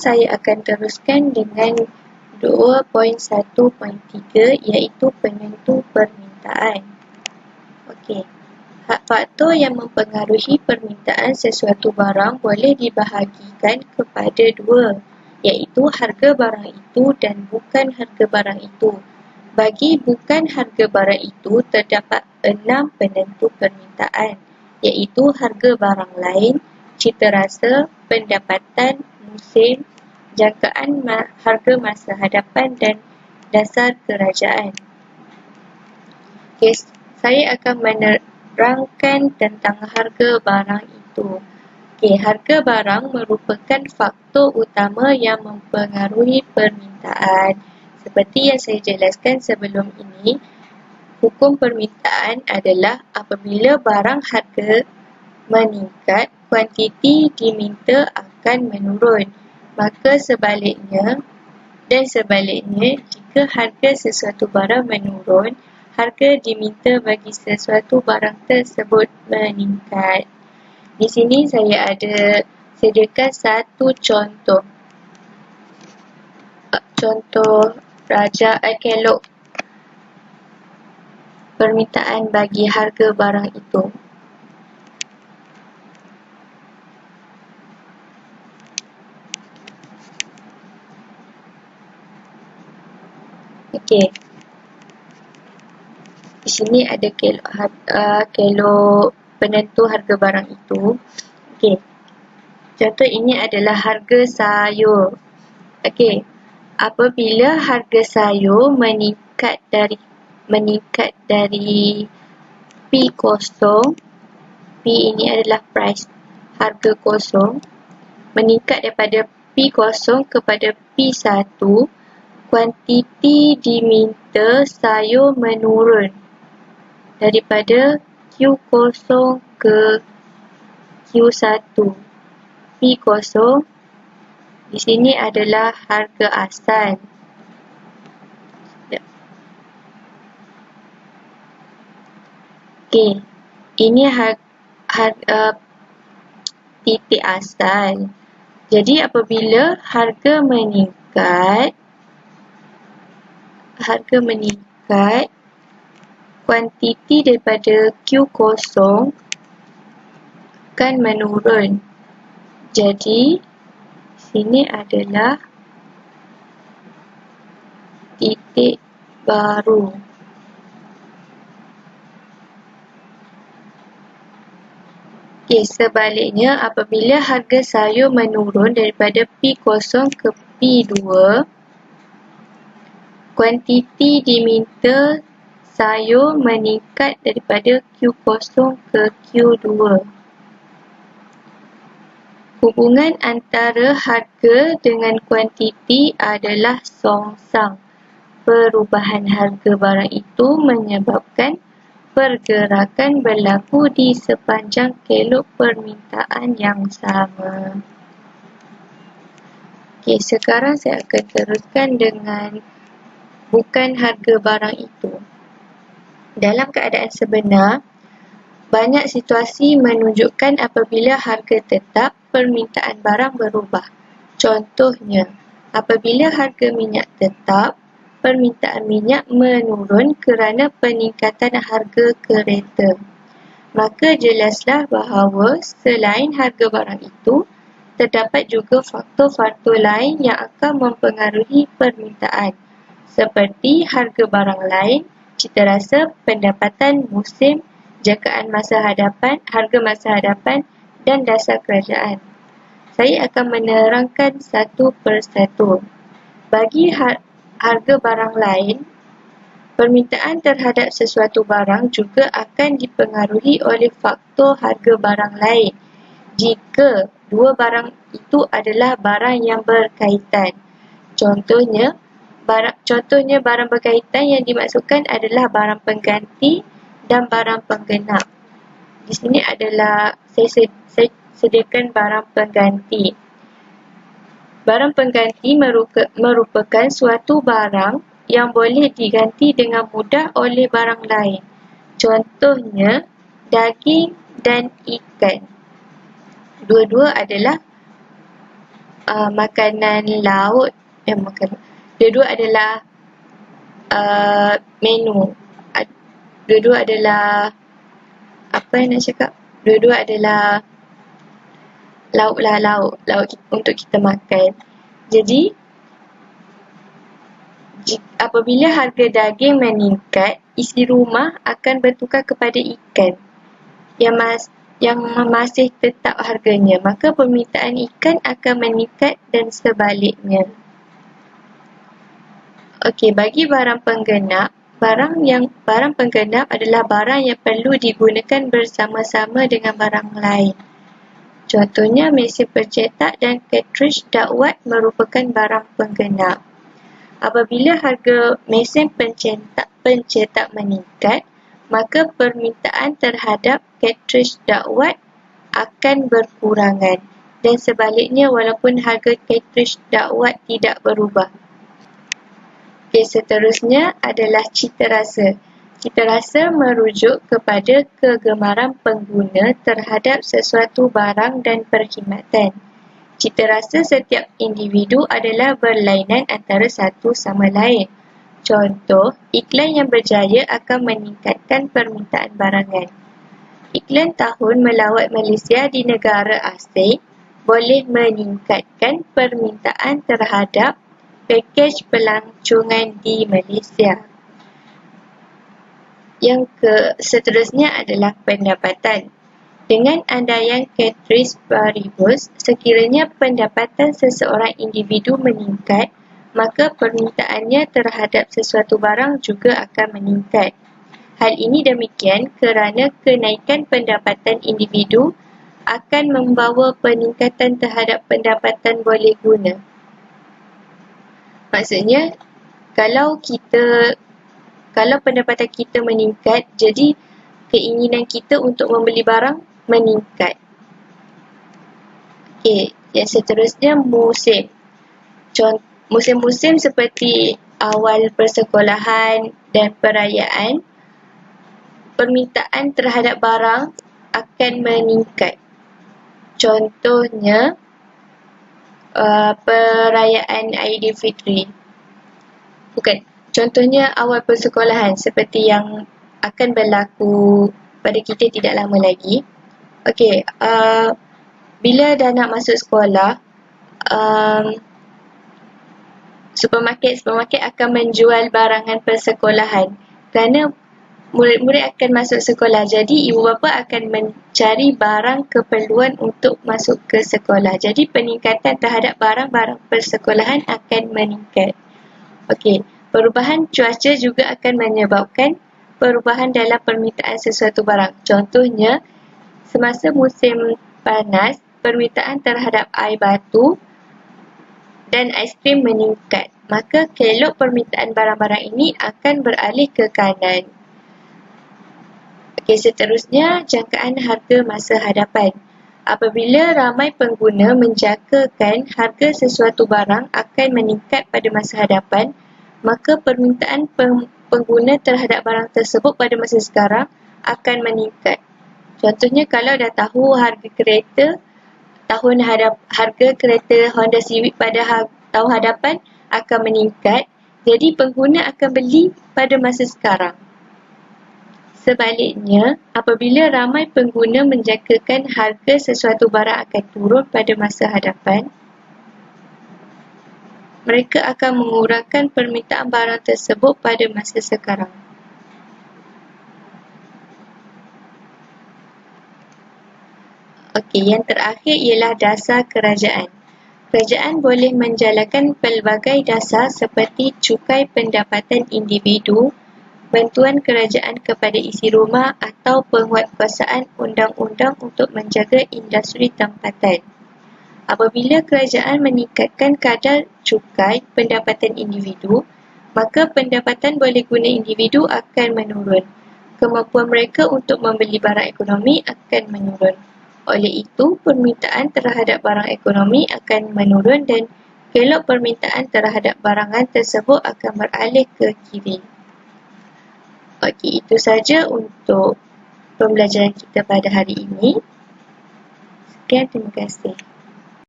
saya akan teruskan dengan 2.1.3 iaitu penentu permintaan. Okey. Faktor yang mempengaruhi permintaan sesuatu barang boleh dibahagikan kepada dua, iaitu harga barang itu dan bukan harga barang itu. Bagi bukan harga barang itu, terdapat 6 penentu permintaan, iaitu harga barang lain, citarasa, pendapatan, musim, jangkaan harga masa hadapan dan dasar kerajaan. Okay, saya akan menerangkan tentang harga barang itu. Okay, harga barang merupakan faktor utama yang mempengaruhi permintaan. Seperti yang saya jelaskan sebelum ini, hukum permintaan adalah apabila barang harga meningkat, kuantiti diminta akan menurun. Maka sebaliknya, jika harga sesuatu barang menurun, harga diminta bagi sesuatu barang tersebut meningkat. Di sini saya ada sediakan satu contoh. Contoh kelok permintaan bagi harga barang itu. Okey. Di sini ada kelok penentu harga barang itu. Okey. Contoh ini adalah harga sayur. Okey. Apabila harga sayur meningkat dari P0, P ini adalah price, harga kosong, meningkat daripada P0 kepada P1, kuantiti diminta sayur menurun daripada Q0 ke Q1. P0 di sini adalah harga asal. Okey, ini titik asal. Jadi apabila harga meningkat, kuantiti daripada Q0 akan menurun. Jadi sini adalah titik baru. Okey, sebaliknya apabila harga sayur menurun daripada P0 ke P2, kuantiti diminta sayur meningkat daripada Q0 ke Q2. Hubungan antara harga dengan kuantiti adalah songsang. Perubahan harga barang itu menyebabkan pergerakan berlaku di sepanjang kelok permintaan yang sama. Okey, sekarang saya akan teruskan dengan bukan harga barang itu. Dalam keadaan sebenar, banyak situasi menunjukkan apabila harga tetap, permintaan barang berubah. Contohnya, apabila harga minyak tetap, permintaan minyak menurun kerana peningkatan harga kereta. Maka jelaslah bahawa selain harga barang itu, terdapat juga faktor-faktor lain yang akan mempengaruhi permintaan, seperti harga barang lain, citarasa, pendapatan, musim, jangkaan masa hadapan, harga masa hadapan dan dasar kerajaan. Saya akan menerangkan satu persatu. Bagi harga barang lain, permintaan terhadap sesuatu barang juga akan dipengaruhi oleh faktor harga barang lain jika dua barang itu adalah barang yang berkaitan. Contohnya barang berkaitan yang dimaksudkan adalah barang pengganti dan barang penggenap. Di sini adalah saya sediakan barang pengganti. Barang pengganti merupakan suatu barang yang boleh diganti dengan mudah oleh barang lain. Contohnya, daging dan ikan. Dua-dua adalah makanan laut, dua-dua adalah menu. Dua-dua adalah apa yang nak cakap? Dua-dua adalah lauk untuk kita makan. Jadi apabila harga daging meningkat, isi rumah akan bertukar kepada ikan yang masih tetap harganya, maka permintaan ikan akan meningkat dan sebaliknya. Okey, bagi barang penggenap, barang penggenap adalah barang yang perlu digunakan bersama-sama dengan barang lain. Contohnya, mesin pencetak dan kartridge dakwat merupakan barang penggenap. Apabila harga mesin pencetak meningkat, maka permintaan terhadap kartridge dakwat akan berkurangan, dan sebaliknya walaupun harga kartridge dakwat tidak berubah. Okey, seterusnya adalah cita rasa. Cita rasa merujuk kepada kegemaran pengguna terhadap sesuatu barang dan perkhidmatan. Cita rasa setiap individu adalah berlainan antara satu sama lain. Contoh, iklan yang berjaya akan meningkatkan permintaan barangan. Iklan tahun melawat Malaysia di negara asing boleh meningkatkan permintaan terhadap pakej pelancongan di Malaysia. Yang seterusnya adalah pendapatan. Dengan andaian kartridge paribus, sekiranya pendapatan seseorang individu meningkat, maka permintaannya terhadap sesuatu barang juga akan meningkat. Hal ini demikian kerana kenaikan pendapatan individu akan membawa peningkatan terhadap pendapatan boleh guna. Maksudnya, kalau pendapatan kita meningkat, jadi keinginan kita untuk membeli barang meningkat. Okey, yang seterusnya musim. Musim-musim seperti awal persekolahan dan perayaan, permintaan terhadap barang akan meningkat. Contohnya, perayaan Aidilfitri. Contohnya awal persekolahan seperti yang akan berlaku pada kita tidak lama lagi. Okey, bila dah nak masuk sekolah, supermarket akan menjual barangan persekolahan kerana murid-murid akan masuk sekolah. Jadi ibu bapa akan mencari barang keperluan untuk masuk ke sekolah. Jadi peningkatan terhadap barang-barang persekolahan akan meningkat. Okey, perubahan cuaca juga akan menyebabkan perubahan dalam permintaan sesuatu barang. Contohnya, semasa musim panas, permintaan terhadap air batu dan aiskrim meningkat. Maka kelok permintaan barang-barang ini akan beralih ke kanan. Okey, seterusnya jangkaan harga masa hadapan. Apabila ramai pengguna menjangkakan harga sesuatu barang akan meningkat pada masa hadapan, maka permintaan pengguna terhadap barang tersebut pada masa sekarang akan meningkat. Contohnya, kalau dah tahu harga kereta Honda Civic pada tahun hadapan akan meningkat, jadi pengguna akan beli pada masa sekarang. Sebaliknya, apabila ramai pengguna menjangkakan harga sesuatu barang akan turun pada masa hadapan, mereka akan mengurangkan permintaan barang tersebut pada masa sekarang. Okey, yang terakhir ialah dasar kerajaan. Kerajaan boleh menjalankan pelbagai dasar seperti cukai pendapatan individu, bantuan kerajaan kepada isi rumah atau penguatkuasaan undang-undang untuk menjaga industri tempatan. Apabila kerajaan meningkatkan kadar cukai pendapatan individu, maka pendapatan boleh guna individu akan menurun. Kemampuan mereka untuk membeli barang ekonomi akan menurun. Oleh itu, permintaan terhadap barang ekonomi akan menurun dan kelok permintaan terhadap barangan tersebut akan beralih ke kiri. Okey, itu saja untuk pembelajaran kita pada hari ini. Sekian, terima kasih.